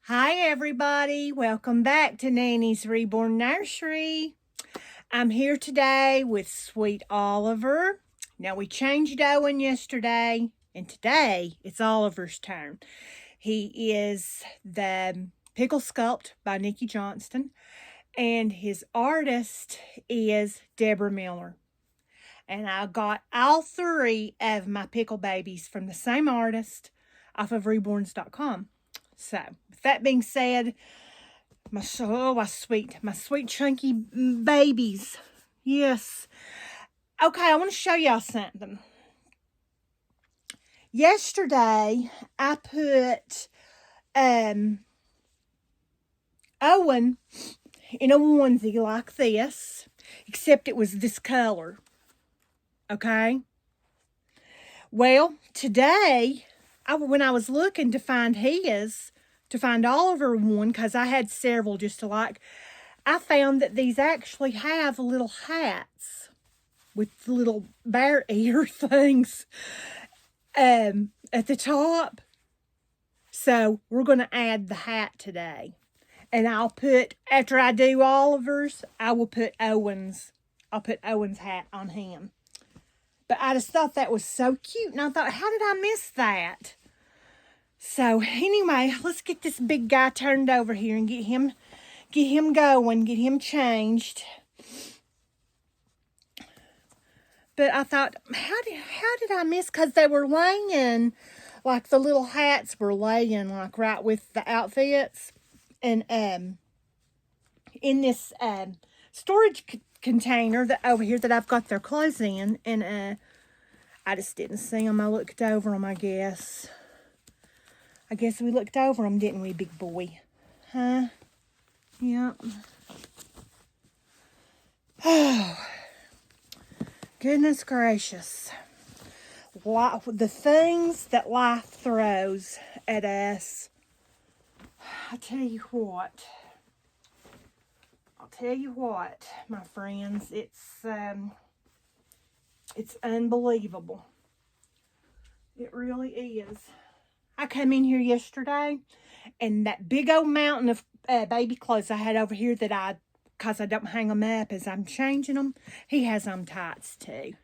Hi, everybody. Welcome back to Nanny's Reborn Nursery. I'm here today with Sweet Oliver. Now, we changed Owen yesterday, and today it's Oliver's turn. He is the Pickle Sculpt by Nikki Johnston, and his artist is Deborah Miller. And I got all three of my pickle babies from the same artist off of reborns.com. So, with that being said, my sweet chunky babies. Yes. Okay, I want to show y'all something. Yesterday, I put Owen in a onesie like this, except it was this color. Okay? Well, today, when I was looking to find Oliver one, because I had several just alike, I found that these actually have little hats with little bear ear things at the top. So we're going to add the hat today. And after I do Oliver's, I will put Owens. I'll put Owen's hat on him. But I just thought that was so cute. And I thought, how did I miss that? So anyway, let's get this big guy turned over here and get him going, get him changed. But I thought, how did I miss? Because they were laying, like the little hats were laying, like right with the outfits. And in this storage container that over here that I've got their clothes in. And I just didn't see them. I looked over them, I guess. I guess we looked over them, didn't we, big boy? Huh? Yep. Oh, goodness gracious. The things that life throws at us. I'll tell you what, my friends. It's unbelievable. It really is. I came in here yesterday, and that big old mountain of baby clothes I had over here because I don't hang them up as I'm changing them, he has on tights too.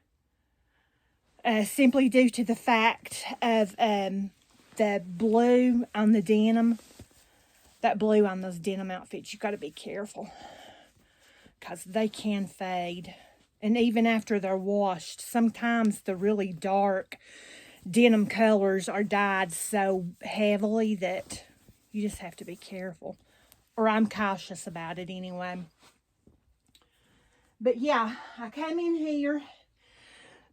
Simply due to the fact of the blue on the denim. That blue on those denim outfits, you got to be careful because they can fade. And even after they're washed, sometimes the really dark denim colors are dyed so heavily that you just have to be careful. Or I'm cautious about it anyway. But yeah, I came in here,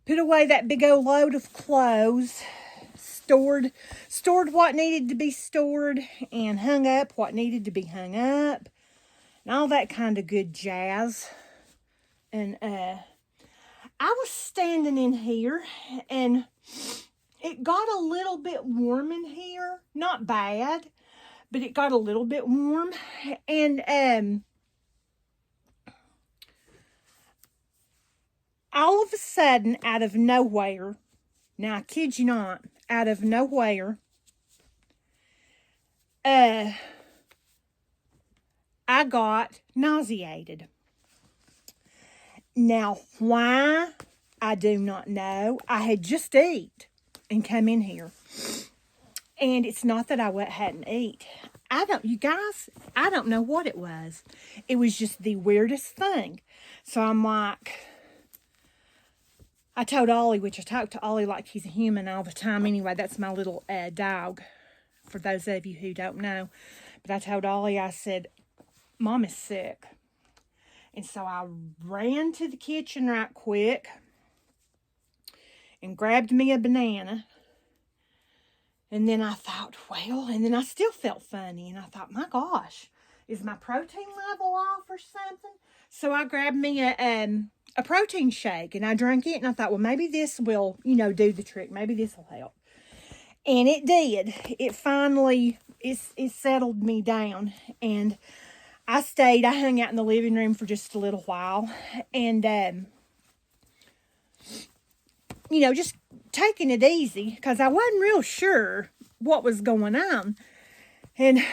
put away that big old load of clothes, stored what needed to be stored, and hung up what needed to be hung up, and all that kind of good jazz. And I was standing in here, and it got a little bit warm in here. Not bad, but it got a little bit warm. And all of a sudden, out of nowhere, now I kid you not, out of nowhere, I got nauseated. Now, why? I do not know. I had just eat and come in here. And it's not that I hadn't eat. I don't know what it was. It was just the weirdest thing. So I'm like, I told Ollie, which I talk to Ollie like he's a human all the time anyway. That's my little dog, for those of you who don't know. But I told Ollie, I said, Mom is sick. And so I ran to the kitchen right quick and grabbed me a banana. And then I thought, and then I still felt funny. And I thought, my gosh, is my protein level off or something? So I grabbed me a protein shake and I drank it. And I thought, well, maybe this will, do the trick. Maybe this will help. And it did. It finally, it settled me down. And I hung out in the living room for just a little while. And, just taking it easy because I wasn't real sure what was going on. And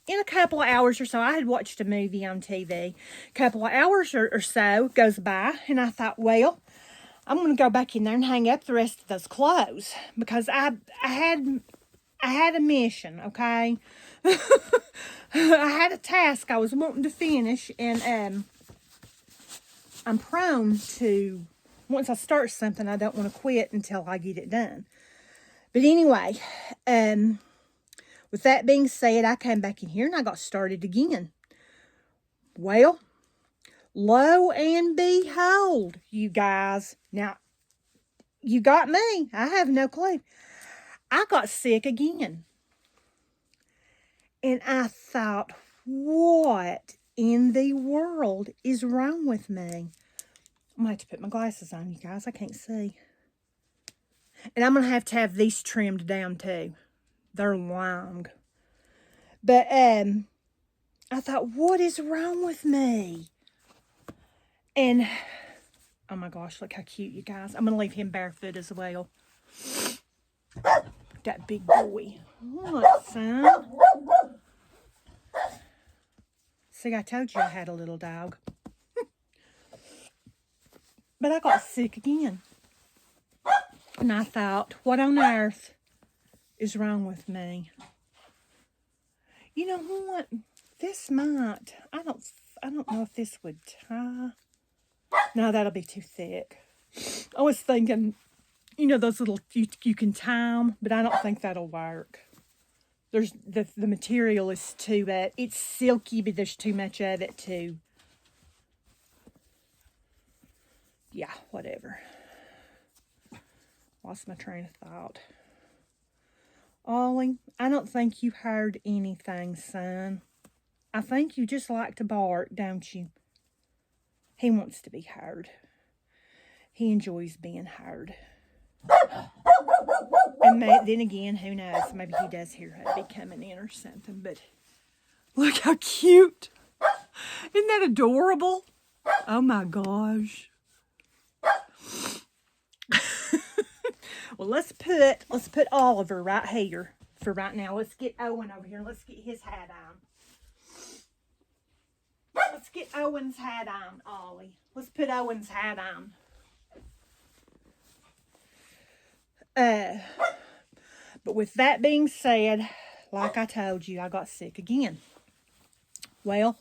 in a couple of hours or so, I had watched a movie on TV. A couple of hours or so goes by, and I thought, well, I'm going to go back in there and hang up the rest of those clothes because I had a mission, okay? I had a task I was wanting to finish, and I'm prone to, once I start something, I don't want to quit until I get it done. But anyway, with that being said, I came back in here and I got started again. Well, lo and behold, you guys. Now, you got me. I have no clue. I got sick again. And I thought, what in the world is wrong with me? I'm going to have to put my glasses on, you guys. I can't see. And I'm going to have these trimmed down, too. They're long. But, I thought, what is wrong with me? And, oh my gosh, look how cute, you guys. I'm going to leave him barefoot as well. That big boy. What, son? See, I told you I had a little dog. But I got sick again. And I thought, what on earth is wrong with me? You know what? This might, I don't know if this would tie. No, that'll be too thick. I was thinking, you know, those little, you can tie them, but I don't think that'll work. There's, the material is too, it's silky, but there's too much of it too. Yeah, whatever. Lost my train of thought. Ollie, I don't think you heard anything, son. I think you just like to bark, don't you? He wants to be heard. He enjoys being heard. And then again, who knows? Maybe he does hear Hubby coming in or something. But look how cute. Isn't that adorable? Oh my gosh. Well, let's put Oliver right here for right now. Let's get Owen over here. Let's get his hat on. Let's get Owen's hat on, Ollie. Let's put Owen's hat on. But with that being said, like I told you, I got sick again. Well,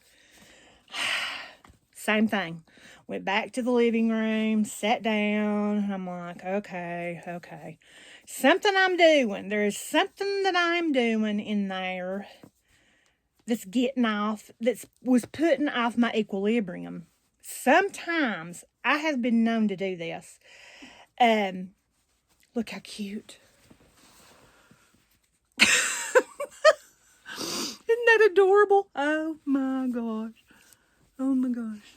same thing. Went back to the living room, sat down, and I'm like, okay. Something I'm doing. There is something that I'm doing in there that's getting off, was putting off my equilibrium. Sometimes I have been known to do this. Look how cute. Isn't that adorable? Oh my gosh. Oh my gosh.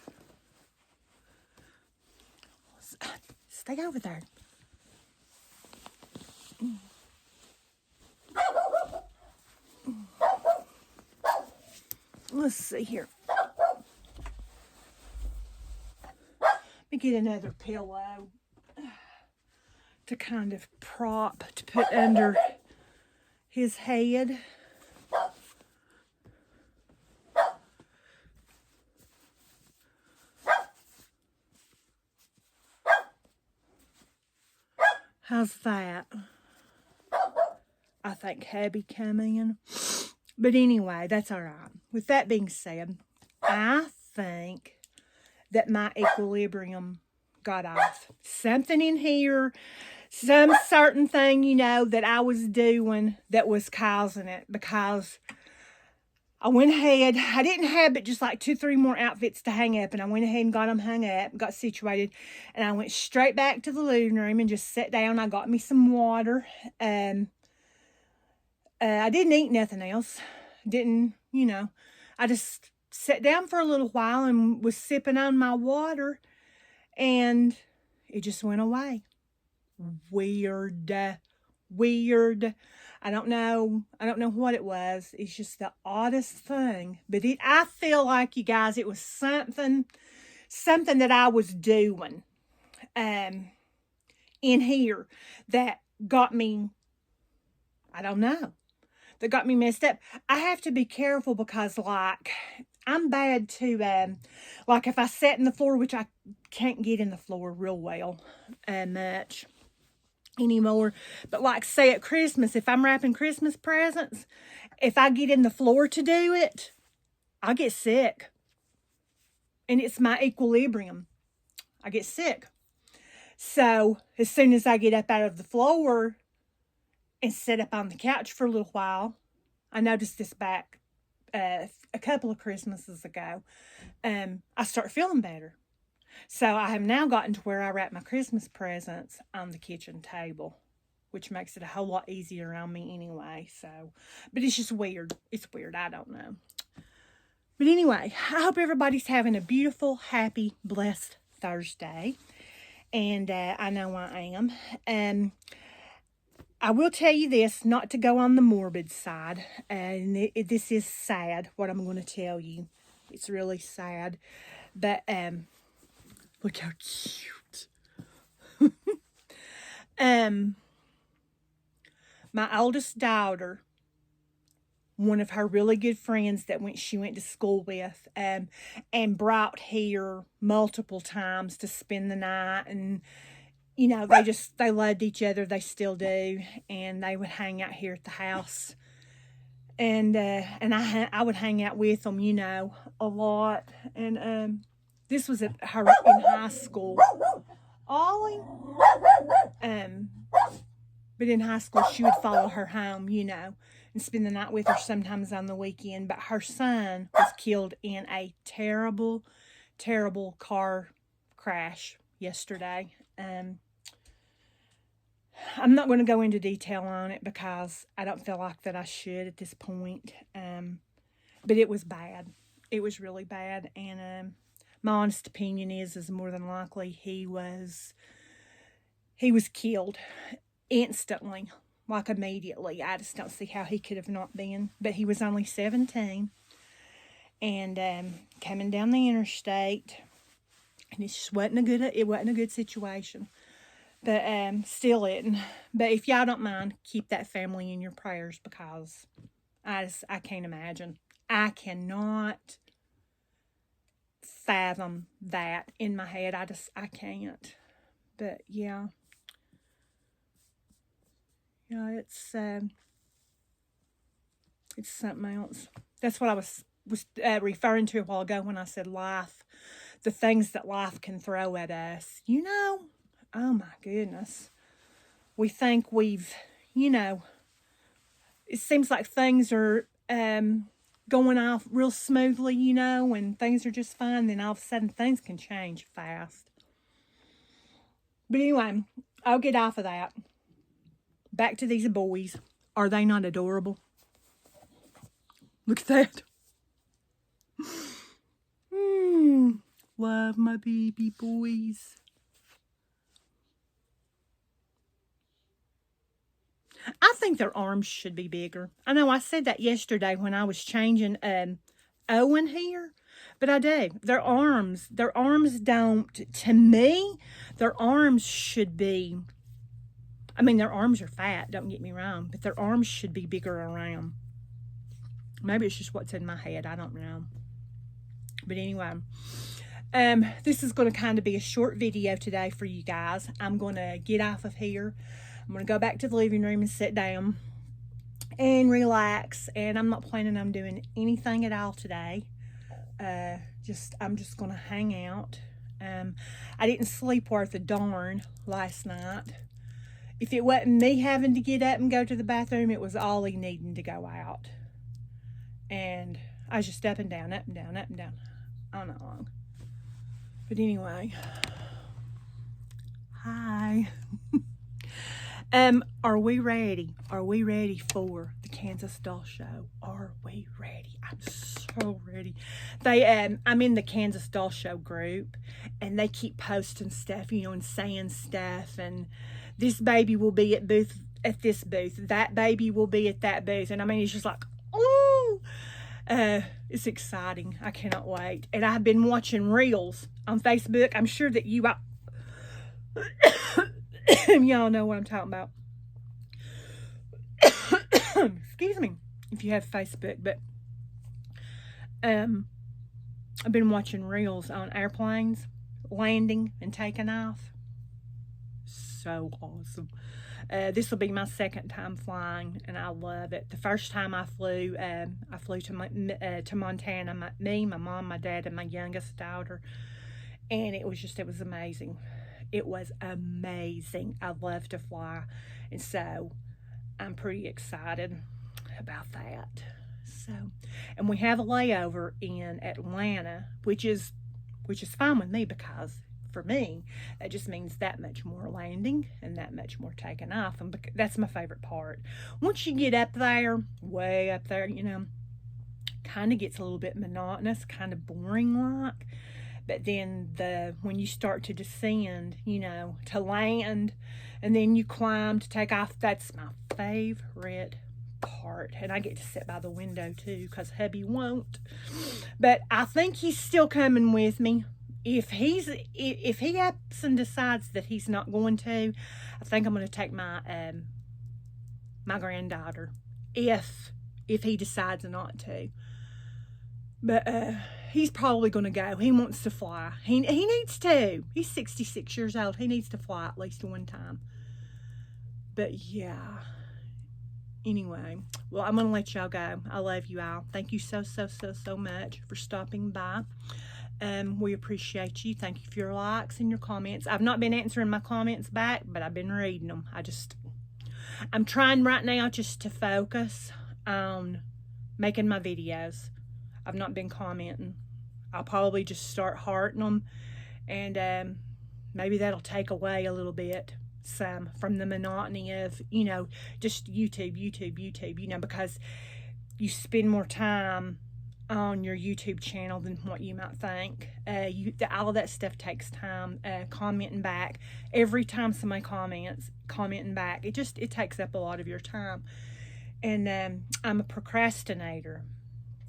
Stay over there. Let's see here. Let me get another pillow to kind of prop to put under his head. How's that? I think hubby come in. But anyway, that's all right. With that being said, I think that my equilibrium got off. Something in here, some certain thing, you know, that I was doing that was causing it. Because I went ahead, I didn't have but just like 2-3 more outfits to hang up, and I went ahead and got them hung up, got situated, and I went straight back to the living room and just sat down. I got me some water. I didn't eat nothing else. Didn't, you know, I just sat down for a little while and was sipping on my water, and it just went away. Weird. I don't know what it was. It's just the oddest thing. But I feel like, you guys, it was something that I was doing in here that got me, I don't know. that got me messed up. I have to be careful because, like, I'm bad to, like, if I sat in the floor, which I can't get in the floor real well much anymore. But, like, say at Christmas, if I'm wrapping Christmas presents, if I get in the floor to do it, I get sick. And it's my equilibrium. I get sick. So, as soon as I get up out of the floor and sit up on the couch for a little while, I noticed this back a couple of Christmases ago, I start feeling better. So I have now gotten to where I wrap my Christmas presents on the kitchen table, which makes it a whole lot easier on me anyway. So, but it's just weird. It's weird. I don't know. But anyway, I hope everybody's having a beautiful, happy, blessed Thursday. And I know I am. I will tell you this, not to go on the morbid side, and this is sad, what I'm going to tell you. It's really sad, but look how cute. My oldest daughter, one of her really good friends that she went to school with, and brought here multiple times to spend the night, and you know, they loved each other. They still do. And they would hang out here at the house. And I would hang out with them, you know, a lot. And this was at her in high school. Ollie. But in high school, she would follow her home, you know, and spend the night with her sometimes on the weekend. But her son was killed in a terrible, terrible car crash yesterday. I'm not going to go into detail on it because I don't feel like that I should at this point. But it was bad. It was really bad. And my honest opinion is more than likely he was killed instantly, like immediately. I just don't see how he could have not been. But he was only 17 and coming down the interstate, and it just wasn't a good situation. But still isn't. But if y'all don't mind, keep that family in your prayers because I can't imagine. I cannot fathom that in my head. I can't. But yeah. Yeah, it's something else. That's what I was referring to a while ago when I said life. The things that life can throw at us. You know, oh my goodness. We think we've, you know, it seems like things are going off real smoothly, you know, and things are just fine. Then all of a sudden things can change fast. But anyway, I'll get off of that. Back to these boys. Are they not adorable? Look at that. Love my baby boys. I think their arms should be bigger. I know I said that yesterday when I was changing Owen here, but I do. Their arms don't, to me, their arms should be, I mean, their arms are fat, don't get me wrong, but their arms should be bigger around. Maybe it's just what's in my head, I don't know. But anyway, this is going to kind of be a short video today for you guys. I'm going to get off of here. I'm going to go back to the living room and sit down and relax. And I'm not planning on doing anything at all today. I'm just going to hang out. I didn't sleep worth a darn last night. If it wasn't me having to get up and go to the bathroom, it was Ollie needing to go out. And I was just up and down, up and down, up and down. All night long. But anyway. Hi. Are we ready? Are we ready for the Kansas Doll Show? Are we ready? I'm so ready. I'm in the Kansas Doll Show group, and they keep posting stuff, you know, and saying stuff, and this baby will be at this booth. That baby will be at that booth. And I mean, it's just like, ooh, it's exciting. I cannot wait. And I've been watching reels on Facebook. I'm sure that y'all know what I'm talking about. Excuse me. if you have Facebook, but I've been watching reels on airplanes landing and taking off. So awesome. This will be my second time flying, and I love it. The first time I flew to Montana. My mom, my dad, and my youngest daughter, and it was amazing. It was amazing. I love to fly, and so I'm pretty excited about that. So, and we have a layover in Atlanta, which is fine with me, because for me, that just means that much more landing and that much more taking off. And that's my favorite part. Once you get up there, way up there, kind of gets a little bit monotonous, kind of boring like. But then when you start to descend, to land, and then you climb to take off, that's my favorite part. And I get to sit by the window too, because hubby won't. But I think he's still coming with me. If he ups and decides that he's not going to, I think I'm going to take my my granddaughter, if he decides not to. But he's probably going to go. He wants to fly. He needs to. He's 66 years old. He needs to fly at least one time. But yeah. Anyway, well, I'm going to let y'all go. I love you all. Thank you so much for stopping by. We appreciate you. Thank you for your likes and your comments. I've not been answering my comments back, but I've been reading them. I'm trying right now just to focus on making my videos. I've not been commenting. I'll probably just start hearting them, and maybe that'll take away a little bit from the monotony of, just YouTube, because you spend more time on your YouTube channel than what you might think. All of that stuff takes time. Commenting back every time somebody commenting back, it takes up a lot of your time. And I'm a procrastinator.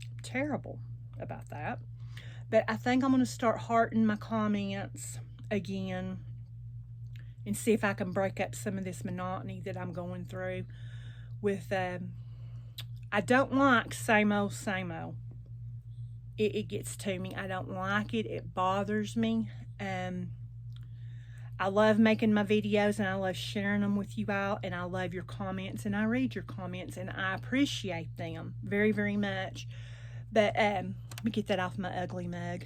I'm terrible about that. But I think I'm going to start hearting my comments again and see if I can break up some of this monotony that I'm going through with. I don't like same old. It gets to me. I don't like it. It bothers me. I love making my videos, and I love sharing them with you all, and I love your comments, and I read your comments, and I appreciate them very, very much. But let me get that off my ugly mug.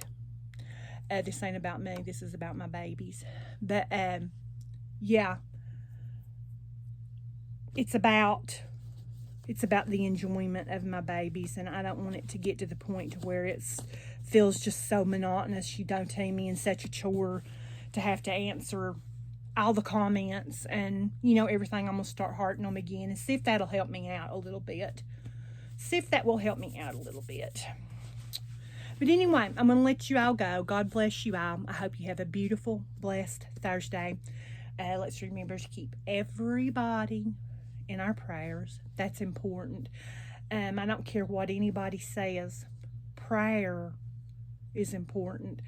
This ain't about me. This is about my babies. But yeah, it's about the enjoyment of my babies, and I don't want it to get to the point to where it feels just so monotonous. You don't tell me, and such a chore to have to answer all the comments and everything. I'm gonna start hearting them again and see if that'll help me out a little bit. See if that will help me out a little bit. But anyway, I'm gonna let you all go. God bless you all. I hope you have a beautiful, blessed Thursday. Let's remember to keep everybody in our prayers. That's important. I don't care what anybody says. Prayer is important.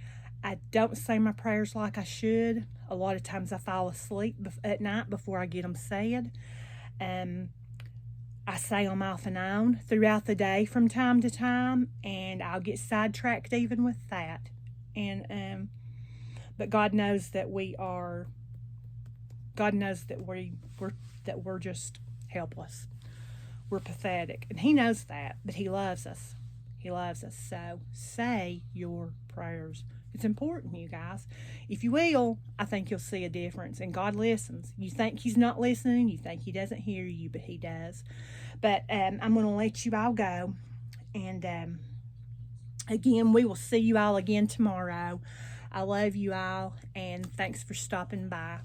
I don't say my prayers like I should. A lot of times I fall asleep at night before I get them said. I say them off and on throughout the day from time to time, and I'll get sidetracked even with that. And but God knows that we're just helpless. We're pathetic, and He knows that, but He loves us. He loves us. So say your prayers. It's important, you guys. If you will, I think you'll see a difference. And God listens. You think He's not listening. You think He doesn't hear you, but He does. But I'm going to let you all go. And again, we will see you all again tomorrow. I love you all, and thanks for stopping by.